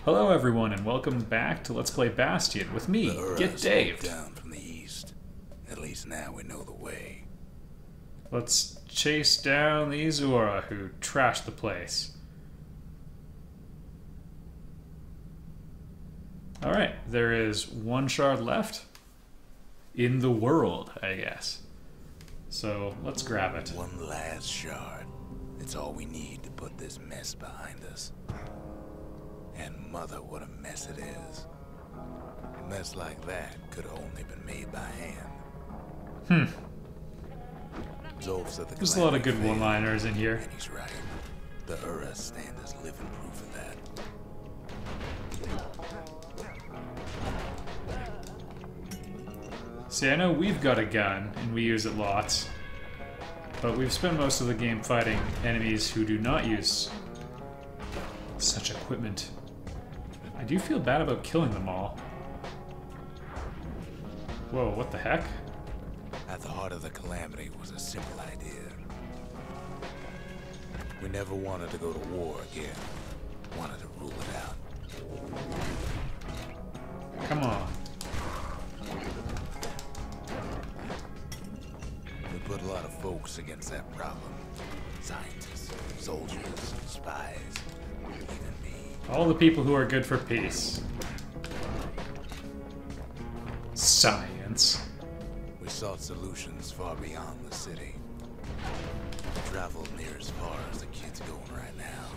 Hello everyone and welcome back to Let's Play Bastion with me, Get Dave. Down from the east. At least now we know the way. Let's chase down the Izura who trashed the place. Alright, there is one shard left. In the world, I guess. So, let's grab it. One last shard. It's all we need to put this mess behind us. And mother, what a mess it is. A mess like that could have only been made by hand. Zolf said There's a lot of good one-liners in here. And he's right. The Ura stand is living proof of that. See, I know we've got a gun, and we use it lots. But we've spent most of the game fighting enemies who do not use such equipment. I do feel bad about killing them all. Whoa, what the heck? At the heart of the calamity was a simple idea. We never wanted to go to war again. Wanted to rule it out. Come on. We put a lot of folks against that problem. Scientists, soldiers, spies, even me. All the people who are good for peace. Science. We sought solutions far beyond the city. Traveled near as far as the kid's going right now.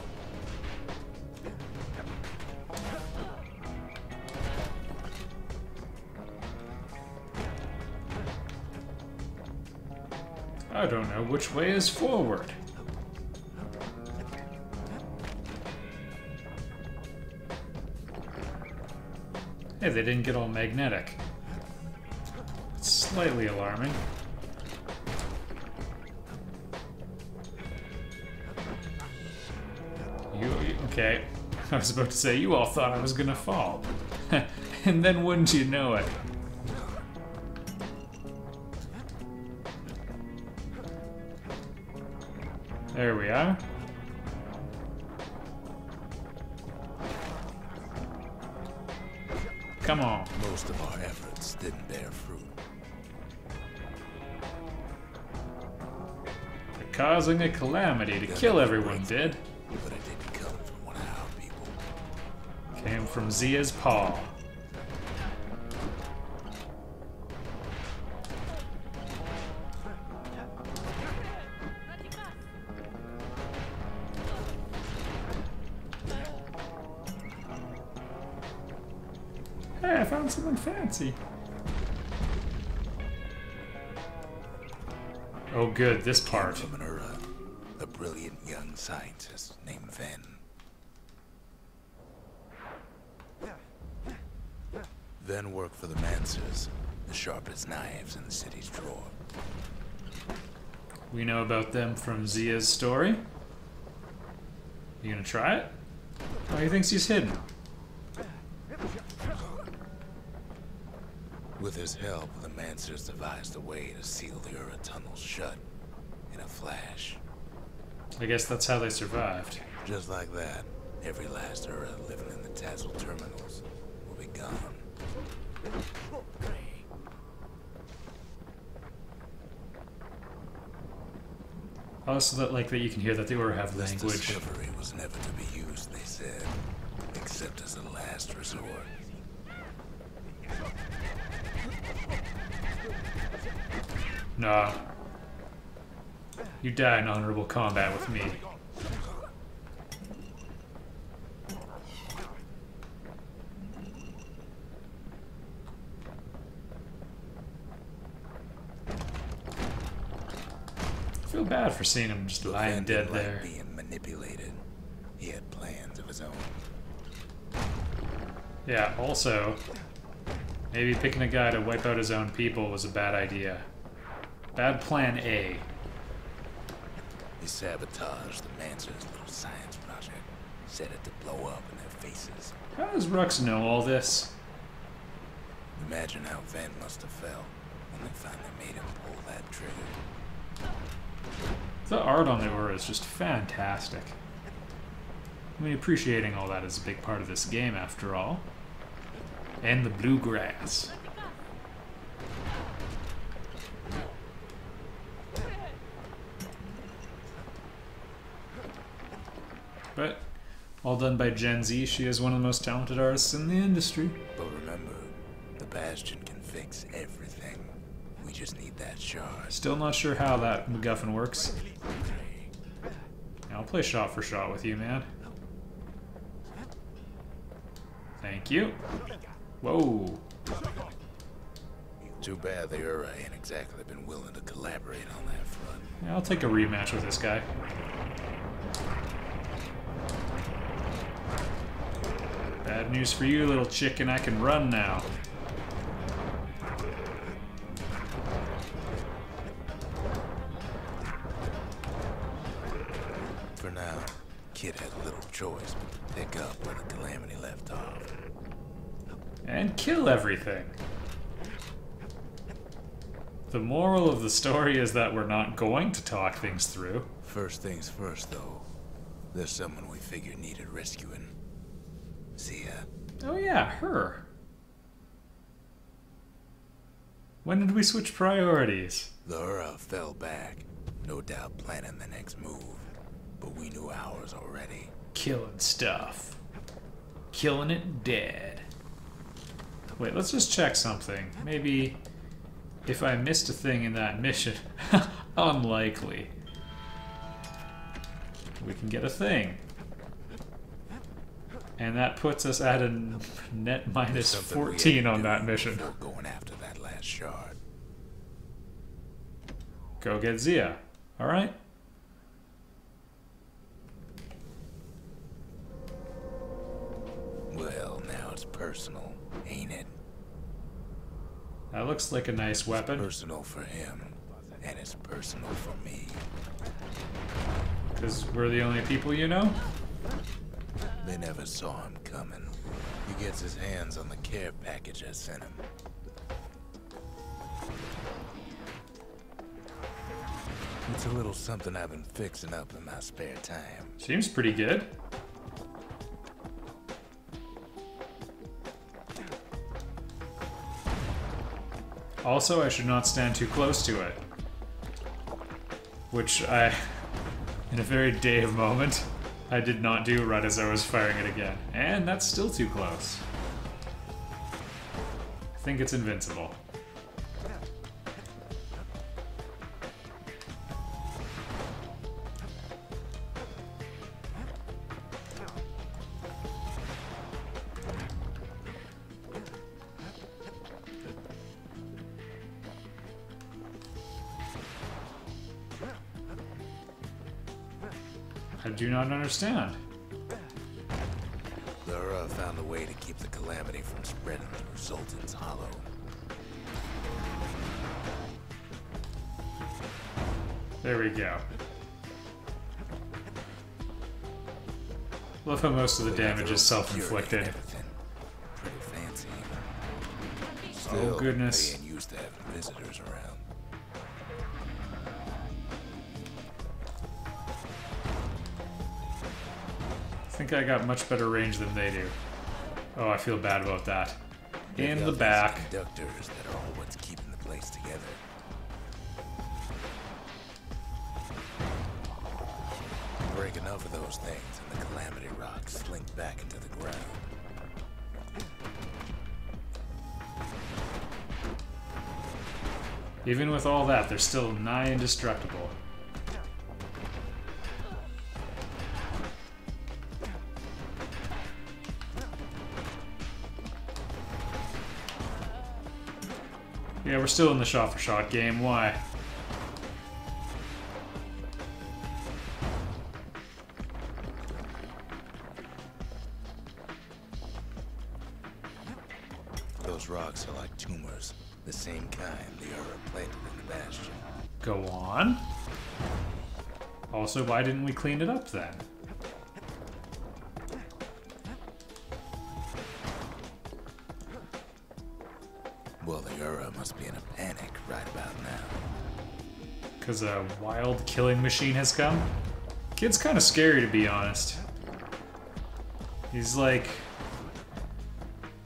I don't know which way is forward. Hey, they didn't get all magnetic. It's slightly alarming. Okay. I was about to say, you all thought I was gonna fall. And then wouldn't you know it? There we are. Come on. Most of our efforts didn't bear fruit. They're causing a calamity to kill everyone did. But it didn't come from one of our people. Came from Zia's paw. Hey, I found something fancy. Oh good, this part. From an Ura, a brilliant young scientist named Ven. Ven worked for the Mancers, the sharpest knives in the city's drawer. We know about them from Zia's story. You gonna try it? Oh, he thinks he's hidden. With his help, the Mancers devised a way to seal the Ura tunnels shut in a flash. I guess that's how they survived. Just like that, every last Ura living in the Tassel terminals will be gone. Also, that like that you can hear that they were have This language. discovery was never to be used, they said, except as a last resort. Nah. You die in honorable combat with me. I feel bad for seeing him just lying Ven dead didn't like there. being manipulated. He had plans of his own. Yeah, also, maybe picking a guy to wipe out his own people was a bad idea. Bad plan A. He sabotaged the Mancer's little science project, set it to blow up in their faces. How does Rux know all this? Imagine how Ven must have felt when they finally made him pull that trigger. The art on the Ura is just fantastic. I mean, appreciating all that is a big part of this game, after all. And the bluegrass. But, all done by Gen Z, she is one of the most talented artists in the industry. But remember, the Bastion can fix everything. We just need that shard. Still not sure how that MacGuffin works. I'll play shot for shot with you, man. Thank you. Whoa. Too bad the Ura ain't exactly been willing to collaborate on that front. Yeah, I'll take a rematch with this guy. Bad news for you, little chicken. I can run now. For now, Kid had little choice but to pick up where the Calamity left off. And kill everything. The moral of the story is that we're not going to talk things through. First things first, though. There's someone we figured needed rescuing. See ya. Oh yeah, her. When did we switch priorities? The Ura fell back, no doubt planning the next move. But we knew ours already. Killing stuff. Killing it dead. Wait, let's just check something. Maybe if I missed a thing in that mission. Unlikely. We can get a thing. And that puts us at a net minus 14 on that mission. Going after that last shard. Go get Zia. Alright. Well, now it's personal, ain't it? That looks like a nice weapon. It's personal for him, and it's personal for me. Because we're the only people you know? They never saw him coming. He gets his hands on the care package I sent him. It's a little something I've been fixing up in my spare time. Seems pretty good. Also, I should not stand too close to it. Which I, in a very Dave moment, I did not do right as I was firing it again. And that's still too close. I think it's invincible. I do not understand. The Ura found a way to keep the Calamity from spreading through Sultan's Hollow. There we go. Love how most of the damage is self-inflicted. Pretty fancy. Oh Still, goodness. they ain't used to having visitors around. I think I got much better range than they do. Oh, I feel bad about that. In the They've got back. these conductors that are all what's keeping the place together. Break enough of those things and the Calamity rocks slink back into the ground. Even with all that, they're still nigh indestructible. Yeah, we're still in the shot-for-shot game. Why? Those rocks are like tumors, the same kind the Ura planted in the Bastion. Go on. Also, why didn't we clean it up then? Well, the Ura must be in a panic right about now. Because a wild killing machine has come? Kid's kind of scary, to be honest. He's like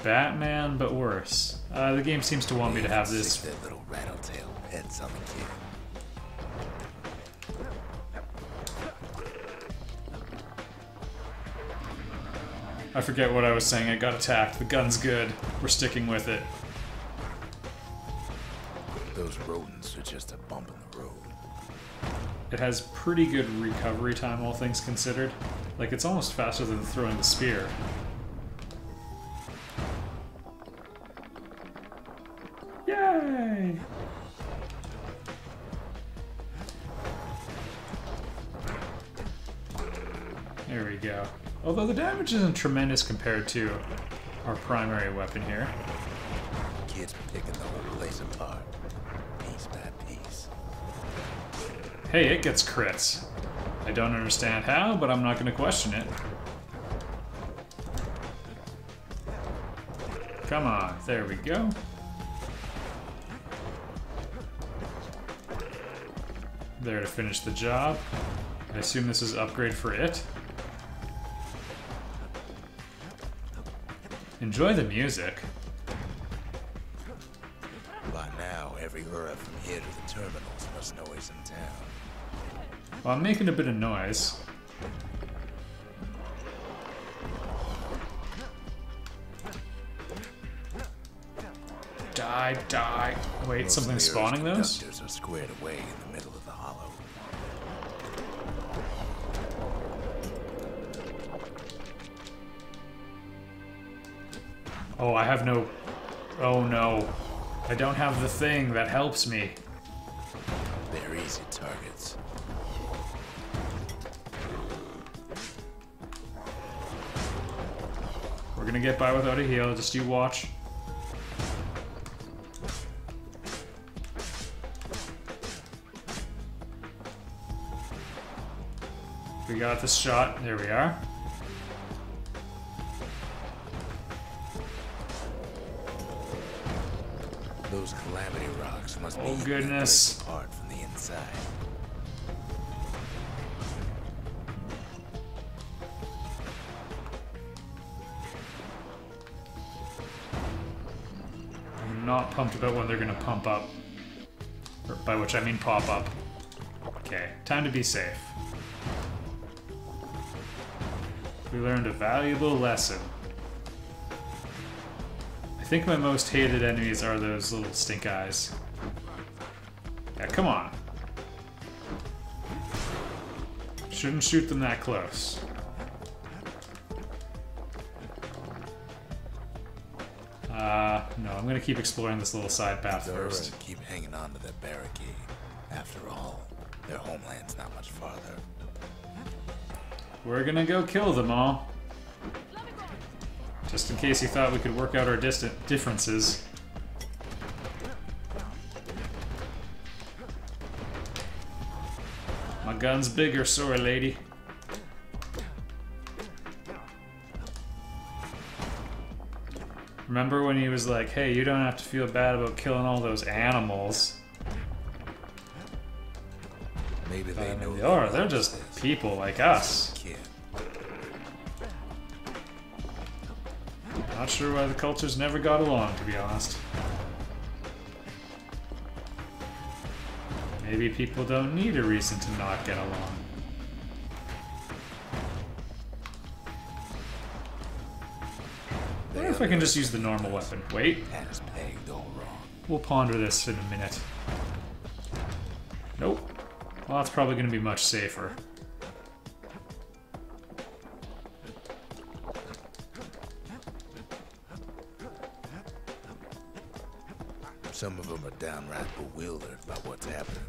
Batman, but worse. The game seems to want me to have this. Stick that little rattletail pets on the kid. I forget what I was saying. I got attacked. The gun's good. We're sticking with it. Those rodents are just a bump in the road. It has pretty good recovery time, all things considered. Like, it's almost faster than throwing the spear. Yay! There we go. Although the damage isn't tremendous compared to our primary weapon here. Kids picking the whole place apart, piece by piece. Hey, it gets crits. I don't understand how, but I'm not going to question it. Come on, there we go. There to finish the job. I assume this is upgrade for it. Enjoy the music. By now, every Ura from here to the terminals must know he's in town. Well, I'm making a bit of noise. Die, die. Wait, Most something's of the Ura's spawning those? conductors are squared away in the middle of the hollow. Oh, I have no... Oh no. I don't have the thing that helps me. They're easy targets. We're gonna get by without a heal, just you watch. We got this shot. There we are. Those calamity rocks must be Oh, goodness. apart from the inside. I'm not pumped about when they're gonna pump up. Or by which I mean pop up. Okay, time to be safe. We learned a valuable lesson. I think my most hated enemies are those little stink eyes. Yeah, come on. Shouldn't shoot them that close. No, I'm gonna keep exploring this little side path The first. Ura keep hanging on to their barricade. After all, their homeland's not much farther. We're gonna go kill them all. Just in case you thought we could work out our differences. My gun's bigger, sorry lady. Remember when he was like, hey, you don't have to feel bad about killing all those animals. Maybe they know They are, they're just people like us. Kid. Not sure why the cultures never got along, to be honest. Maybe people don't need a reason to not get along. I wonder if I can just use the normal weapon. Wait, Had us pegged all wrong. we'll ponder this in a minute. Nope. Well, that's probably going to be much safer. Some of them are downright bewildered by what's happening.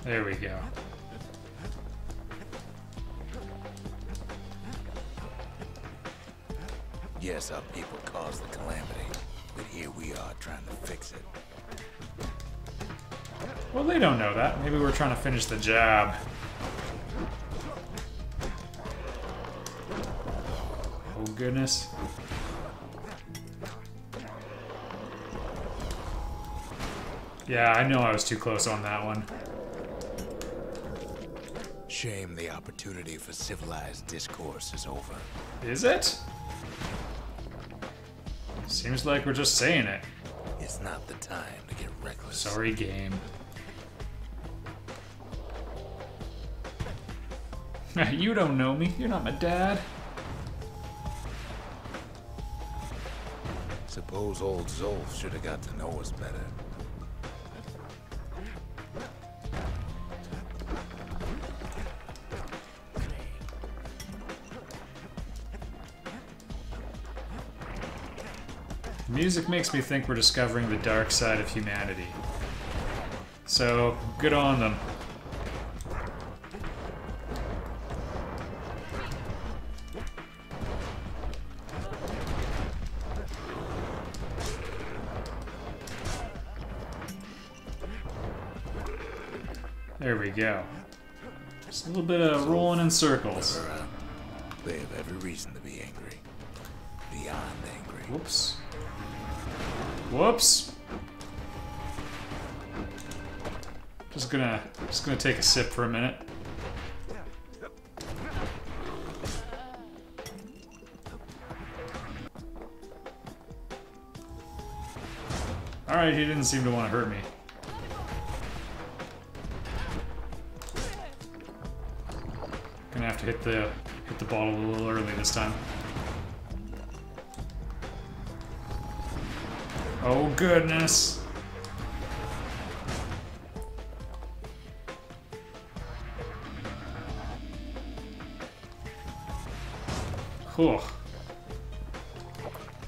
There we go. Yes, our people caused the calamity, but here we are trying to fix it. Well, they don't know that. Maybe we're trying to finish the job. Oh, goodness. Yeah, I know I was too close on that one. Shame the opportunity for civilized discourse is over. Is it? Seems like we're just saying it. It's not the time to get reckless. Sorry, game. You don't know me. You're not my dad. Suppose old Zolf should have got to know us better. Music makes me think we're discovering the dark side of humanity. So, good on them. There we go. Just a little bit of rolling in circles. They have every reason to be angry. Beyond angry. Whoops. Whoops. Just gonna take a sip for a minute. Alright, he didn't seem to want to hurt me. Gonna have to hit the bottle a little early this time. Oh goodness. Whew.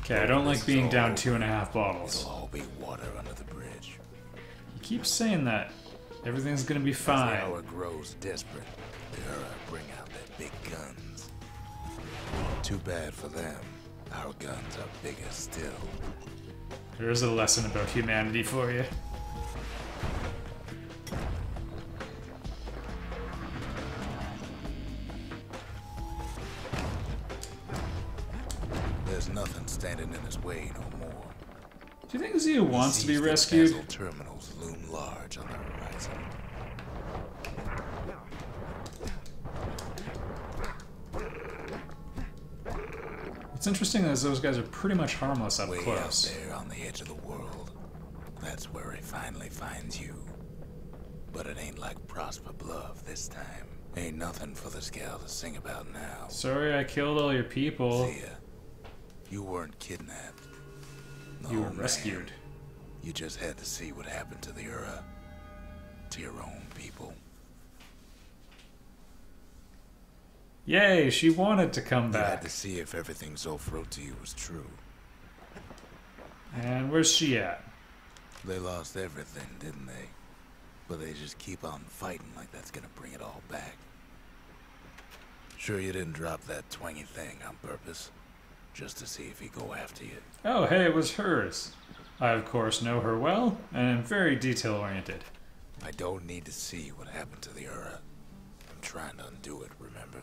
Okay, I don't like being down 2.5 bottles. It'll all be water under the bridge. He keeps saying that. Everything's gonna be fine. As the hour grows desperate, the Ura bring out their big guns. Too bad for them. Our guns are bigger still. There's a lesson about humanity for you. There's nothing standing in his way no more. Do you think Zia wants to be These rescued? dazzle terminals loom large on the horizon. What's interesting is those guys are pretty much harmless up Way close. out there on the edge of the world. That's where he finally finds you. But it ain't like Prosper Bluff this time. Ain't nothing for this gal to sing about now. Sorry I killed all your people. Zia, you weren't kidnapped. No, You were man. rescued. You just had to see what happened to the Ura. To your own people. Yay, she wanted to come You had back. to see if everything Zolf wrote to you was true. And where's she at? They lost everything, didn't they? But they just keep on fighting like that's gonna bring it all back. Sure you didn't drop that twangy thing on purpose? Just to see if he'd go after you. Oh, hey, it was hers. I, of course, know her well, and am very detail-oriented. I don't need to see what happened to the Ura. I'm trying to undo it, remember?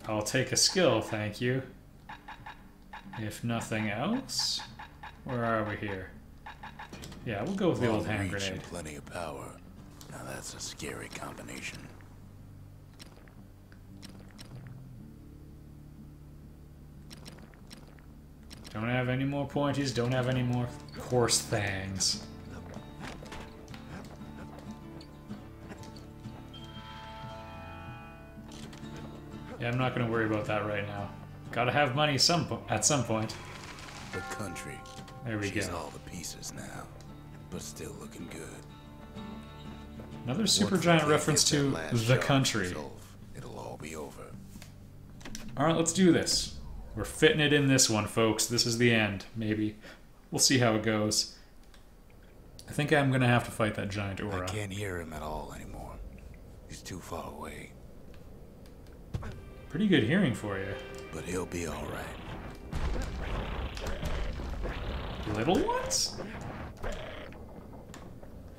I'll take a skill, thank you. If nothing else... Where are we here? Yeah, we'll go with the old Long hand reach and grenade. plenty of power. Now that's a scary combination. Don't have any more pointies, don't have any more coarse things. Yeah, I'm not gonna worry about that right now. Gotta have money at some point. The country. There we She's go. all the pieces now, but still looking good. Another Once Supergiant they reference get that to last the shot country. from Zolf, it'll all be over. Alright, let's do this. We're fitting it in this one, folks. This is the end, maybe. We'll see how it goes. I think I'm gonna have to fight that giant I aura. can't hear him at all anymore. He's too far away. Pretty good hearing for you. But he'll be alright. Little ones?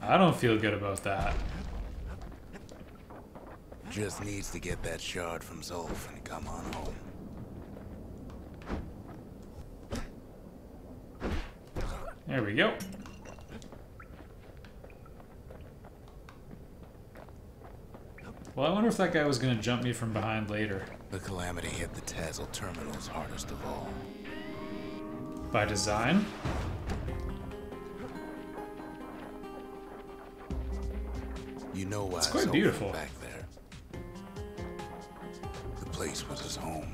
I don't feel good about that. Just needs to get that shard from Zolf and come on home. There we go. Well, I wonder if that guy was going to jump me from behind later. The Calamity hit the Tazzle terminals hardest of all. By design? You know why It's quite Sophie beautiful. back there. The place was his home.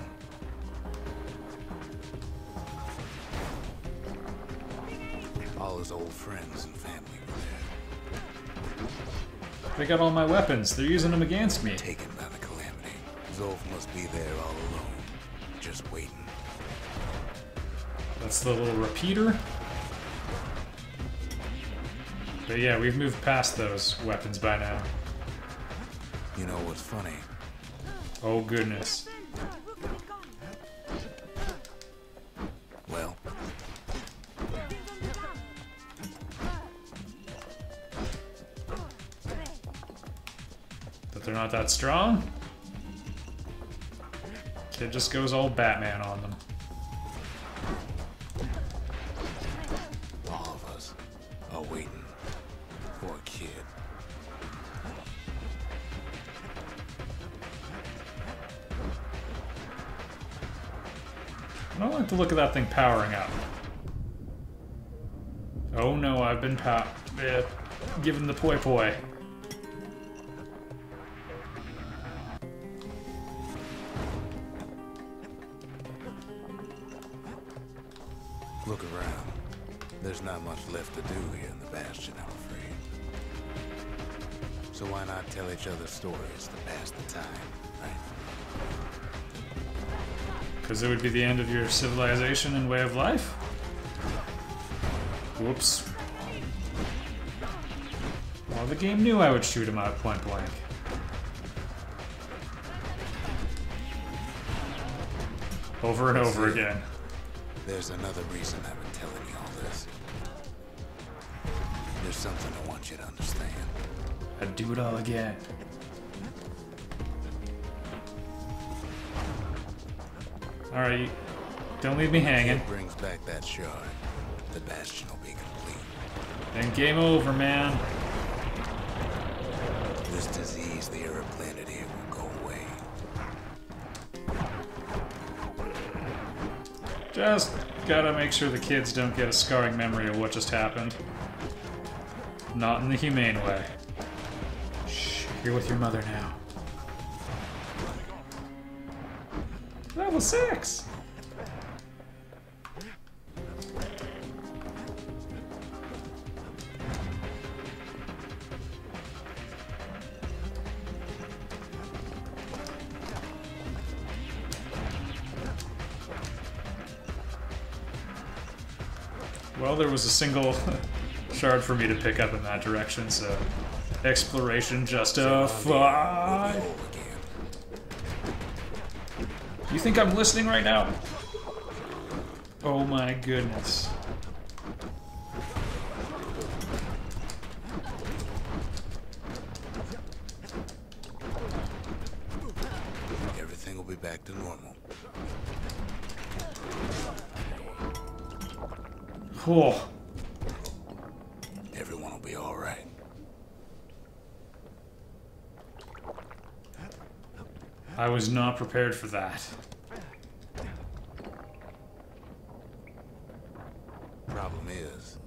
All his old friends and family were there. They got all my weapons. They're using them against me. Taken by the Calamity. Zolf must be there all alone, just waiting. That's the little repeater. But yeah, we've moved past those weapons by now. You know what's funny? Oh goodness. Well, That they're not that strong? Kid just goes all Batman on them. all of us are waiting for a kid. I don't like the look of that thing powering up. Oh no, I've been given the poi poi. Look around. There's not much left to do here in the Bastion, I'm afraid. So why not tell each other stories to pass the time, right? Because it would be the end of your civilization and way of life? Whoops. Well, the game knew I would shoot him out point blank. Over and over again. There's another reason I've been telling you all this. There's something I want you to understand. I'd do it all again. Alright, don't leave me hanging. If it brings back that shard, the Bastion will be complete. Then game over, man. This disease the Arab planet here will go away. Just gotta make sure the kids don't get a scarring memory of what just happened. Not in the humane way. Shh, you're with your mother now. Level 6! Well, there was a single shard for me to pick up in that direction, so exploration justified. You think I'm listening right now? Oh my goodness. Everything will be back to normal. Cool. Everyone will be all right. I was not prepared for that. Problem is,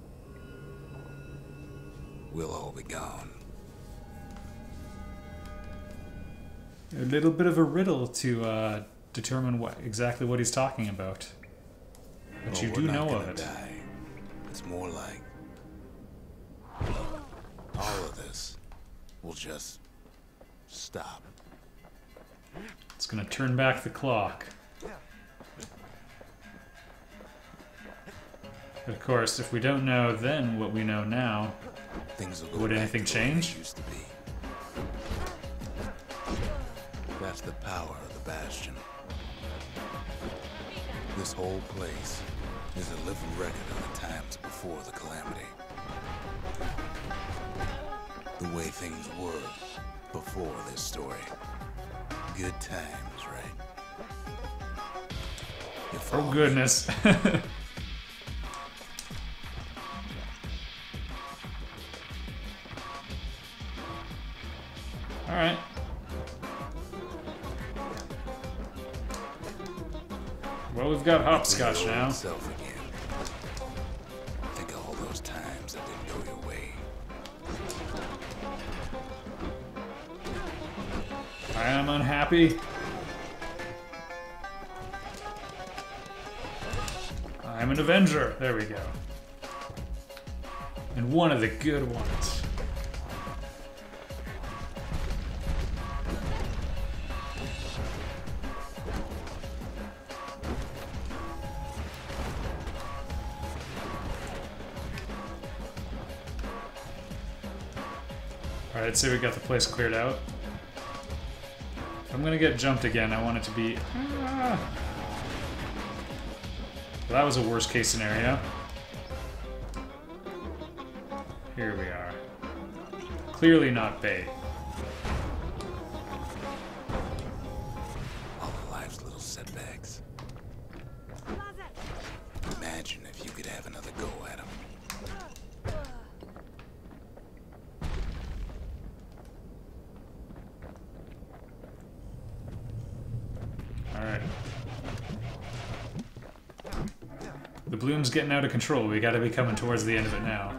we'll all be gone. A little bit of a riddle to determine exactly what he's talking about. But Oh, you we're do not know gonna of it. Die. It's more like all of this will just stop. It's gonna turn back the clock. But of course, if we don't know then what we know now, Things will go would back anything to the way they change? used to be. That's the power of the Bastion. This whole place is a living record of the times before the Calamity. The way things were before this story. Good times, right? You Oh follow me? goodness. Alright. Well, we've got hopscotch now. Again. Think of all those times that didn't go your way. I am unhappy. I'm an Avenger. There we go. And one of the good ones. Alright, so we got the place cleared out. If I'm gonna get jumped again, I want it to be... Well, that was a worst case scenario. Here we are. Clearly not bait. All of life's little setbacks. Imagine if you could have another go at them. Alright. The bloom's getting out of control. We gotta be coming towards the end of it now.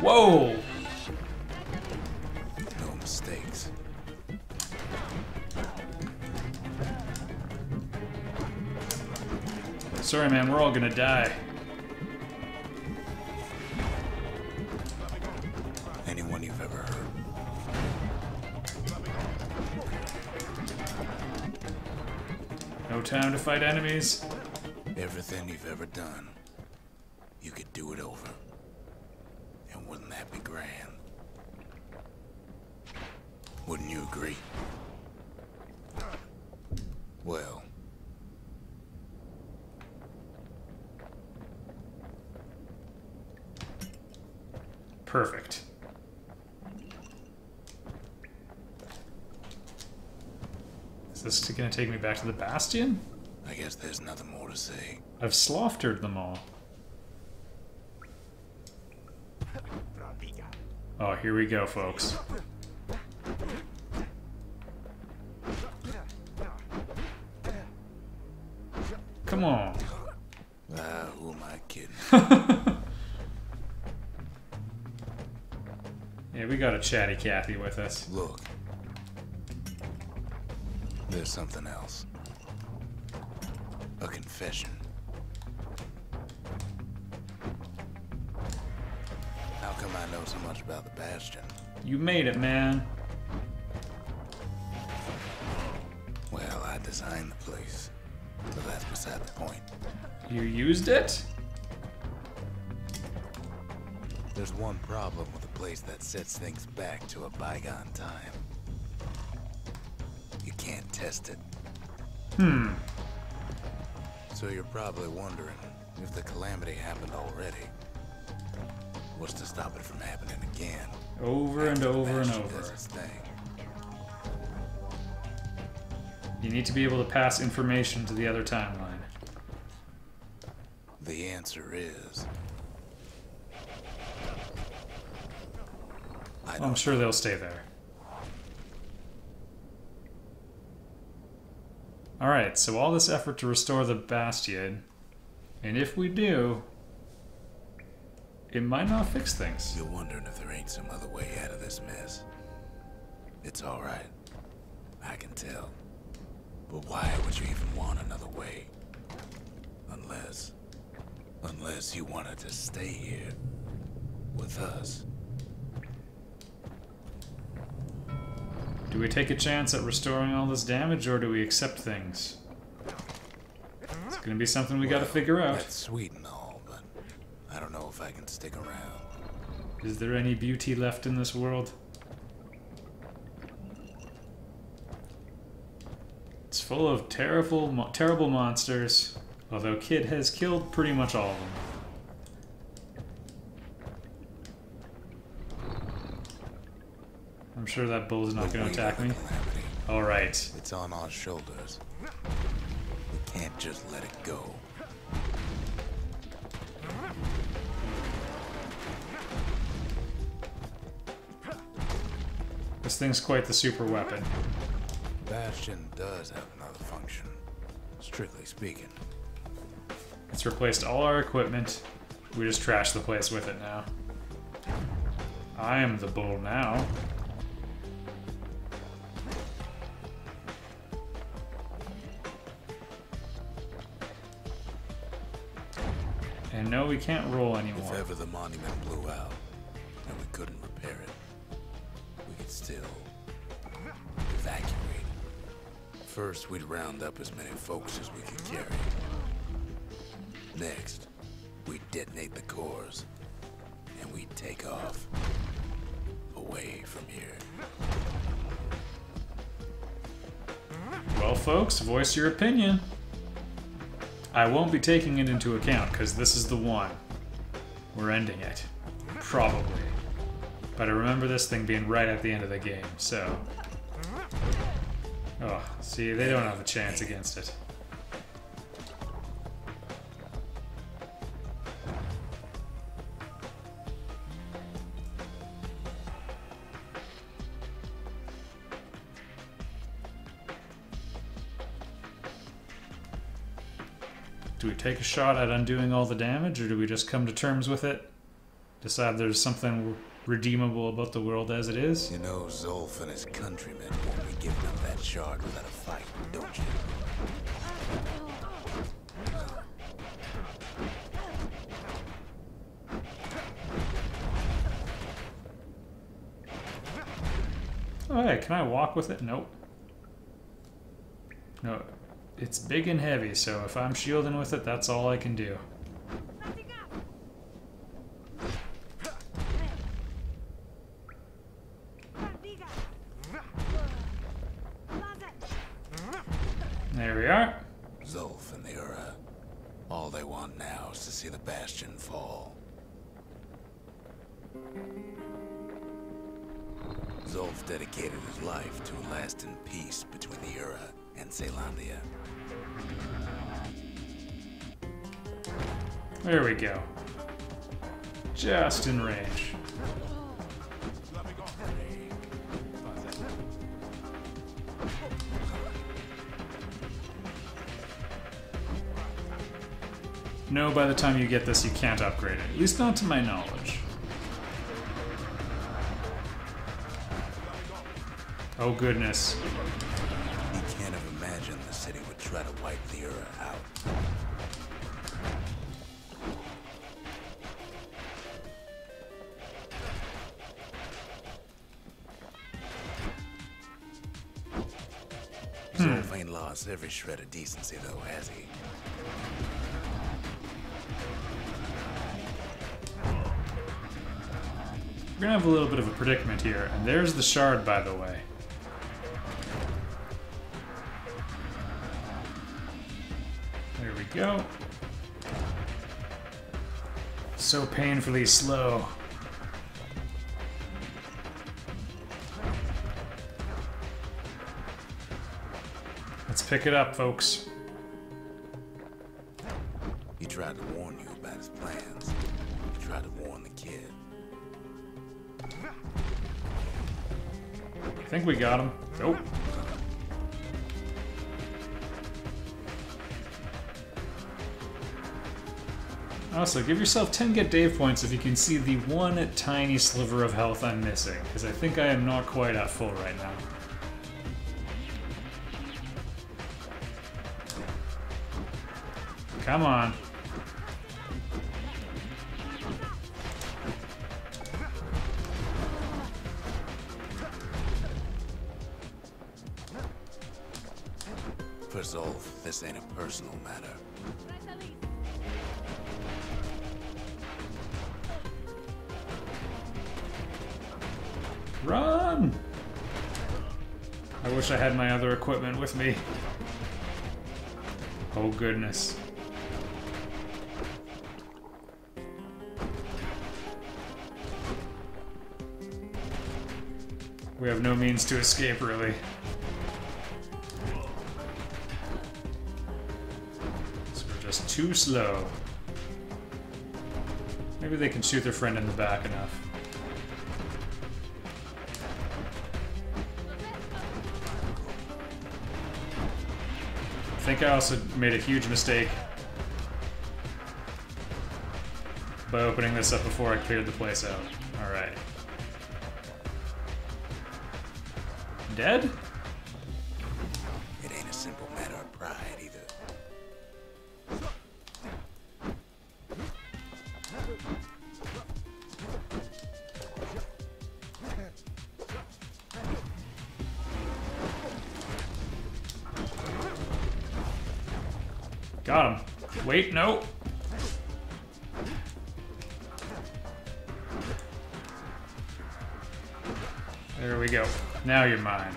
Whoa! No mistakes. Sorry, man, we're all gonna die. Anyone you've ever heard. No time to fight enemies. Everything you've ever done, you could do it over. And wouldn't that be grand? Wouldn't you agree? Well, perfect. Is this gonna take me back to the Bastion? I guess there's nothing more to say. I've slaughtered them all. Oh, here we go, folks. Come on. Who am I kidding? Yeah, we got a chatty Cathy with us. Look. There's something else. A confession. How come I know so much about the Bastion? You made it, man. Well, I designed the place. But that's beside the point. You used it? There's one problem with a place that sets things back to a bygone time. You can't test it. So you're probably wondering if the calamity happened already. What's to stop it from happening again? Over and After the over and Bastion over. does its thing. You need to be able to pass information to the other timeline. The answer is... I'm sure they'll stay there. Alright, so all this effort to restore the Bastion, and if we do, it might not fix things. You're wondering if there ain't some other way out of this mess. It's alright. I can tell. But why would you even want another way? Unless you wanted to stay here with us. Do we take a chance at restoring all this damage, or do we accept things? It's gonna be something we gotta figure out. That's sweet and all, but I don't know if I can stick around. Is there any beauty left in this world? It's full of terrible monsters, although Kid has killed pretty much all of them. I'm sure that bull's not going to attack me. Alright. It's on our shoulders. We can't just let it go. This thing's quite the super weapon. Bastion does have another function, strictly speaking. It's replaced all our equipment. We just trash the place with it now. I am the bull now. And no, we can't roll anymore. If ever the monument blew out and we couldn't repair it, we could still evacuate. First, we'd round up as many folks as we could carry. Next, we'd detonate the cores, and we'd take off away from here. Well, folks, voice your opinion. I won't be taking it into account, because this is the one. We're ending it. Probably. But I remember this thing being right at the end of the game, so... Oh, see, they don't have a chance against it. Do we take a shot at undoing all the damage, or do we just come to terms with it? Decide there's something redeemable about the world as it is? You know Zolf and his countrymen won't be giving up that shard without a fight, don't you? Oh, hey, can I walk with it? Nope. No. It's big and heavy, so if I'm shielding with it, that's all I can do. There we are. Zolf and the Ura. All they want now is to see the Bastion fall. Zolf dedicated his life to a lasting peace between the Ura and Caelondia. There we go. Just in range. No, by the time you get this, you can't upgrade it. At least not to my knowledge. Oh, goodness. He can't have imagined the city would try to wipe the Ura out. Zolf ain't lost every shred of decency, though, has he? We're gonna have a little bit of a predicament here, and there's the shard, by the way. There we go. So painfully slow. Let's pick it up, folks. He tried to warn you about his plans. He tried to warn the kid. I think we got him. Nope. Also, give yourself 10 get Dave points if you can see the one tiny sliver of health I'm missing, because I think I am not quite at full right now. Come on. For Zolf, this ain't a personal matter. Run! I wish I had my other equipment with me. Oh goodness. We have no means to escape, really. So we're just too slow. Maybe they can shoot their friend in the back enough. think I also made a huge mistake by opening this up before I cleared the place out. Alright. Dead? It ain't a simple matter of pride either. Got him. Wait, no. There we go. Now you're mine.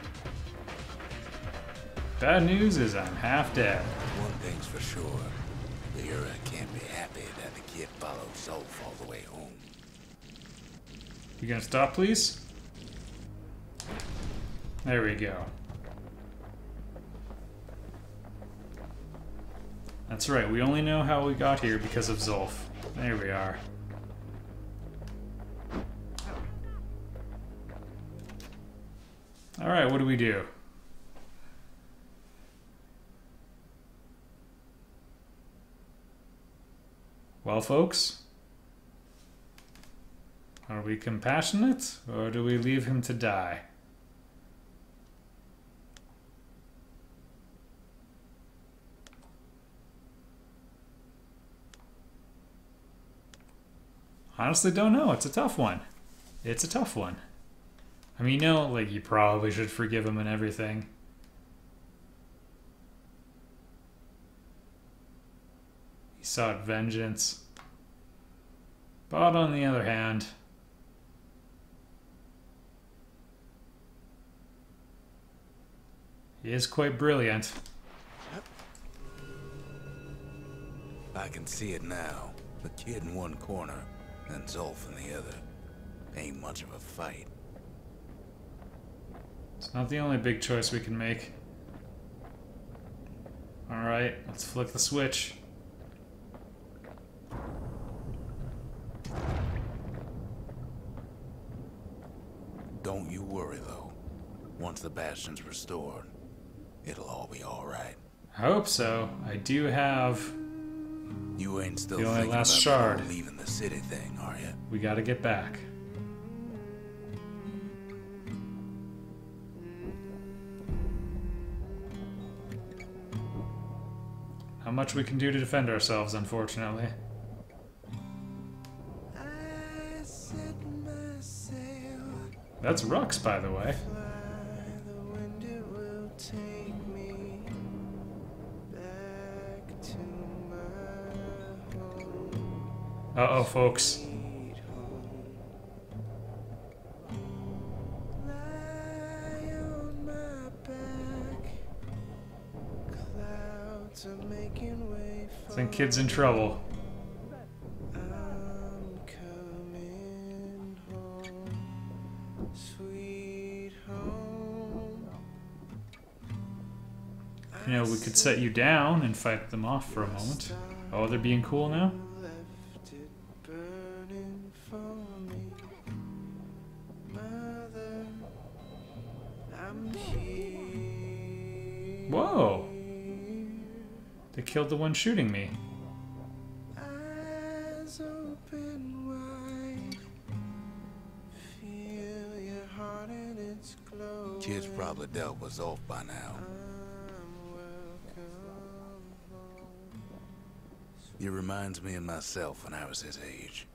Bad news is I'm half dead. One thing's for sure. Lyra can't be happy that the kid followed Zolf all the way home. You gonna stop, please? There we go. That's right, we only know how we got here because of Zolf. There we are. Alright, what do we do? Well, folks, are we compassionate, or do we leave him to die? Honestly, don't know. It's a tough one. It's a tough one. I mean, you know, like, you probably should forgive him and everything. He sought vengeance. But on the other hand, he is quite brilliant. I can see it now. The kid in one corner, and Zolf in the other. Ain't much of a fight. It's not the only big choice we can make. Alright, let's flick the switch. Don't you worry, though. Once the Bastion's restored, it'll all be alright. I hope so. I do have... You ain't still The only thinking last about shard. the whole leaving the city thing, are you? We gotta get back. Not much we can do to defend ourselves, unfortunately. That's Rux, by the way. Uh-oh, folks. I think kid's in trouble. You know, we could set you down and fight them off for a moment. Oh, they're being cool now? Whoa! They killed the one shooting me. Kid's probably dealt with Zolf by now. He reminds me of myself when I was his age.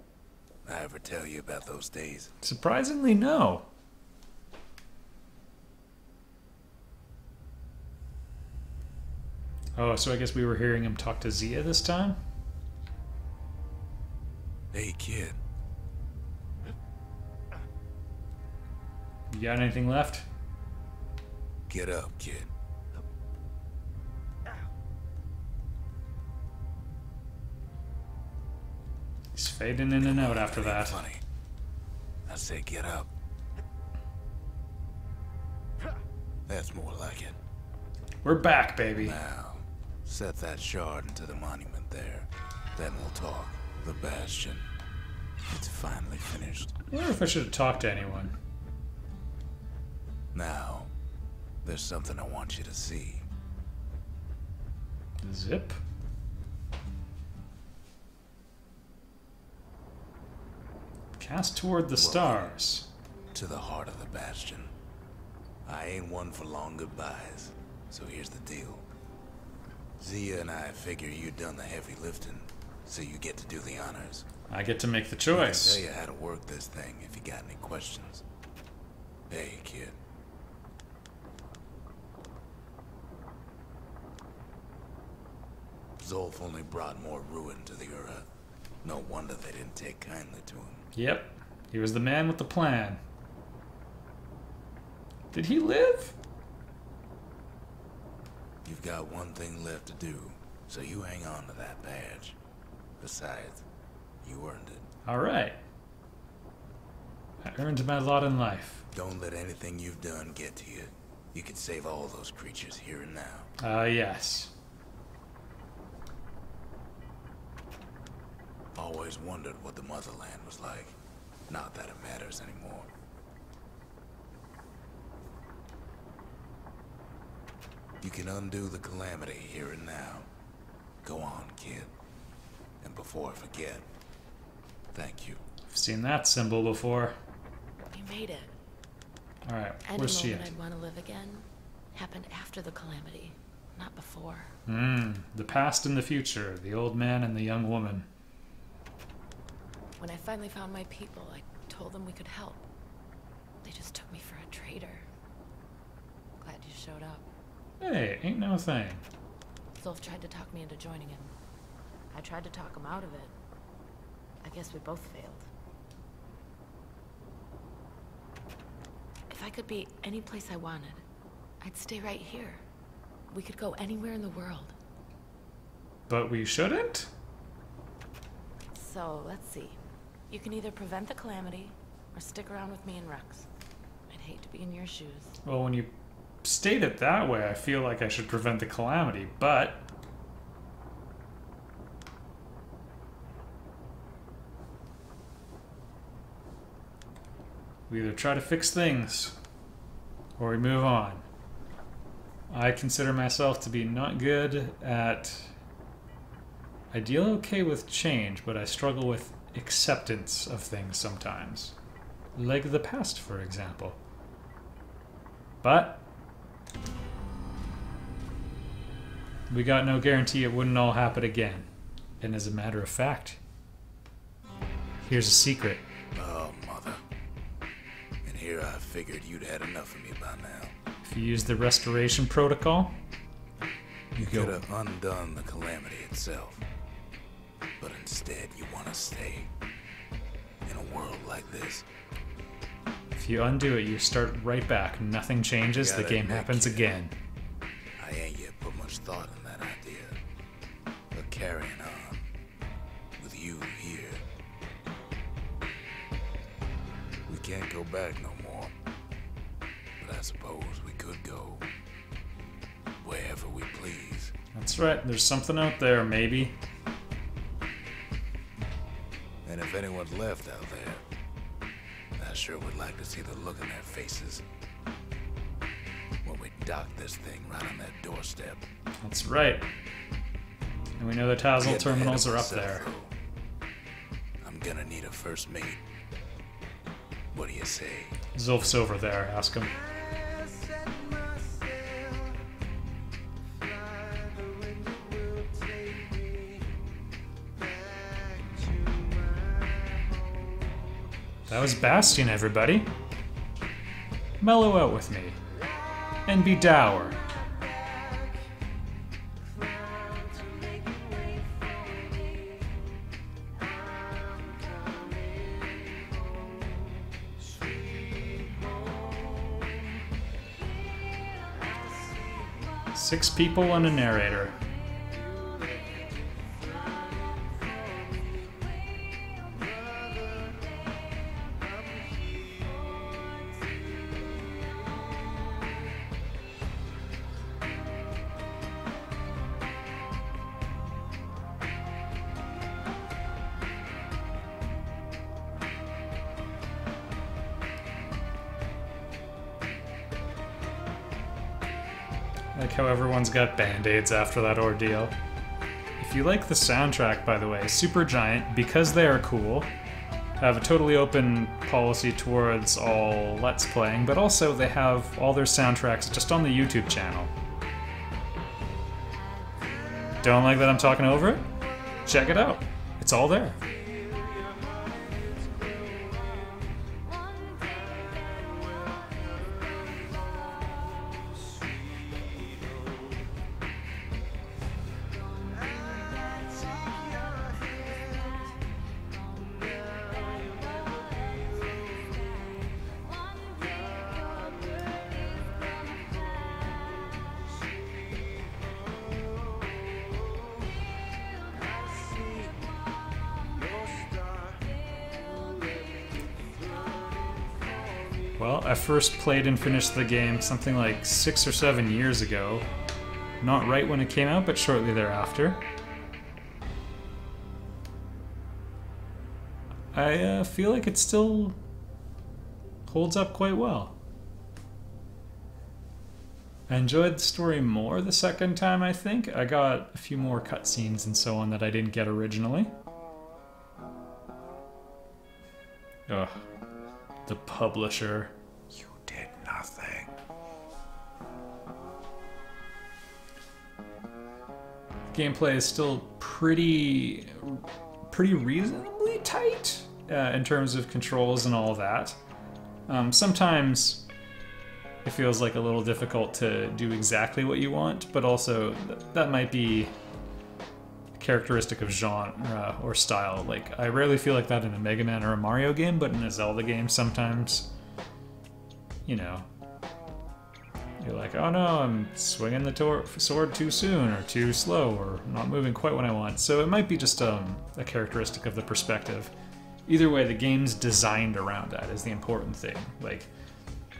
I ever tell you about those days? Surprisingly, no. Oh, so I guess we were hearing him talk to Zia this time? Hey, kid. You got anything left? Get up, kid. He's fading in and out after that. Funny. I say get up. That's more like it. We're back, baby. Now, set that shard into the monument there. Then we'll talk. The Bastion. It's finally finished. I wonder if I should have talked to anyone. Now, there's something I want you to see. Zip. Cast toward the stars. To the heart of the Bastion. I ain't one for long goodbyes, so here's the deal. Zia and I figure you've done the heavy lifting, so you get to do the honors. I get to make the I choice. can tell you how to work this thing if you got any questions. Hey, kid. Zolf only brought more ruin to the Ura. No wonder they didn't take kindly to him. Yep. He was the man with the plan. Did he live? You've got one thing left to do, so you hang on to that badge. Besides, you earned it. Alright. I earned my lot in life. Don't let anything you've done get to you. You can save all those creatures here and now. Yes. Always wondered what the motherland was like. Not that it matters anymore. You can undo the calamity here and now. Go on, kid. And before I forget, thank you. I've seen that symbol before. You made it. Alright, Any where's she moment at? I'd want to live again happened after the calamity, not before. The past and the future, the old man and the young woman. When I finally found my people, I told them we could help. They just took me for a traitor. Glad you showed up. Hey, ain't no thing. Zolf tried to talk me into joining him. I tried to talk him out of it. I guess we both failed. If I could be any place I wanted, I'd stay right here. We could go anywhere in the world. But we shouldn't? So, let's see. You can either prevent the calamity, or stick around with me and Rex. I'd hate to be in your shoes. Well, when you state it that way, I feel like I should prevent the calamity, but... we either try to fix things, or we move on. I consider myself to be not good at... ideally okay with change, but I struggle with acceptance of things sometimes. Like the past, for example. But we got no guarantee it wouldn't all happen again. And as a matter of fact, here's a secret. Oh, mother. And here I figured you'd had enough of me by now. If you use the restoration protocol, You could have undone the calamity itself. But instead, you want to stay. In a world like this. If you undo it, you start right back. Nothing changes, the Gotta game admit, happens kid, again. I ain't yet put much thought in that idea. But carrying on. With you here. We can't go back no more. But I suppose we could go. Wherever we please. That's right, there's something out there, maybe. And if anyone's left out there, I sure would like to see the look on their faces when we dock this thing right on that doorstep. That's right. And we know the Tassel Getting ahead terminals of are up myself, there. though. I'm gonna need a first mate. What do you say? Zolf's over there, ask him. That was Bastion, everybody. Mellow out with me. And be dour. Six people and a narrator. Like how everyone's got band-aids after that ordeal. If you like the soundtrack, by the way, Supergiant, because they are cool, have a totally open policy towards all Let's Playing, but also they have all their soundtracks just on the YouTube channel. Don't like that I'm talking over it? Check it out. It's all there. Well, I first played and finished the game something like 6 or 7 years ago. Not right when it came out, but shortly thereafter. I feel like it still holds up quite well. I enjoyed the story more the second time, I think. I got a few more cutscenes and so on that I didn't get originally. Ugh. The publisher. You did nothing. Gameplay is still pretty reasonably tight in terms of controls and all that. Sometimes it feels like a little difficult to do exactly what you want, but also that might be characteristic of genre or style. Like, I rarely feel like that in a Mega Man or a Mario game, but in a Zelda game sometimes, you know, you're like, oh no, I'm swinging the sword too soon or too slow or not moving quite when I want. So it might be just a characteristic of the perspective. Either way, the game's designed around that is the important thing. Like,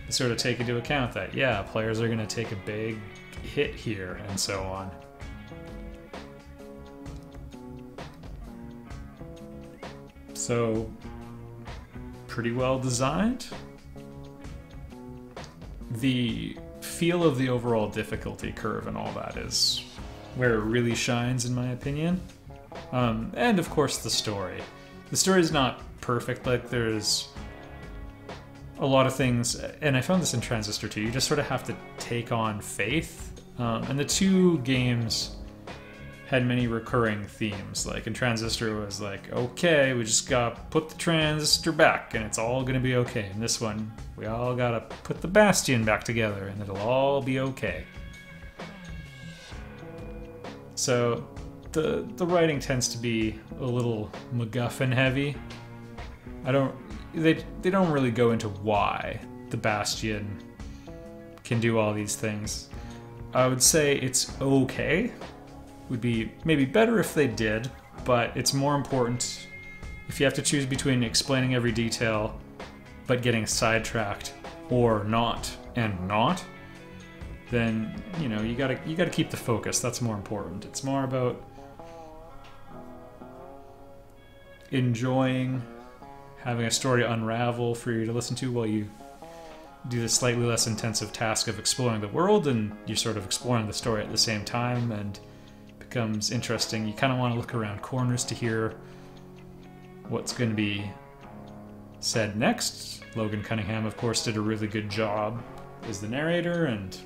they sort of take into account that, yeah, players are going to take a big hit here and so on. So, pretty well designed. The feel of the overall difficulty curve and all that is where it really shines, in my opinion. And of course the story. The story is not perfect, like there's a lot of things, and I found this in Transistor 2, you just sort of have to take on faith. And the two games had many recurring themes. Like in Transistor it was like, okay, we just gotta put the transistor back and it's all gonna be okay. In this one, we all gotta put the Bastion back together and it'll all be okay. So the writing tends to be a little MacGuffin heavy. They don't really go into why the Bastion can do all these things. I would say it's okay. Would be maybe better if they did, but it's more important if you have to choose between explaining every detail but getting sidetracked or not and not, then you know you gotta keep the focus. That's more important. It's more about enjoying having a story unravel for you to listen to while you do the slightly less intensive task of exploring the world, and you're sort of exploring the story at the same time, and becomes interesting. You kind of want to look around corners to hear what's going to be said next. Logan Cunningham, of course, did a really good job as the narrator, and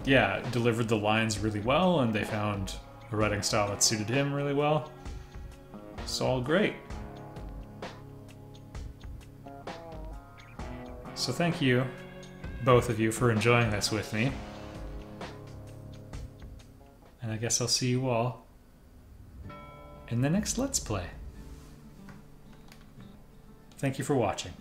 yeah, delivered the lines really well, and they found a writing style that suited him really well. It's all great. So thank you, both of you, for enjoying this with me. And I guess I'll see you all in the next Let's Play. Thank you for watching.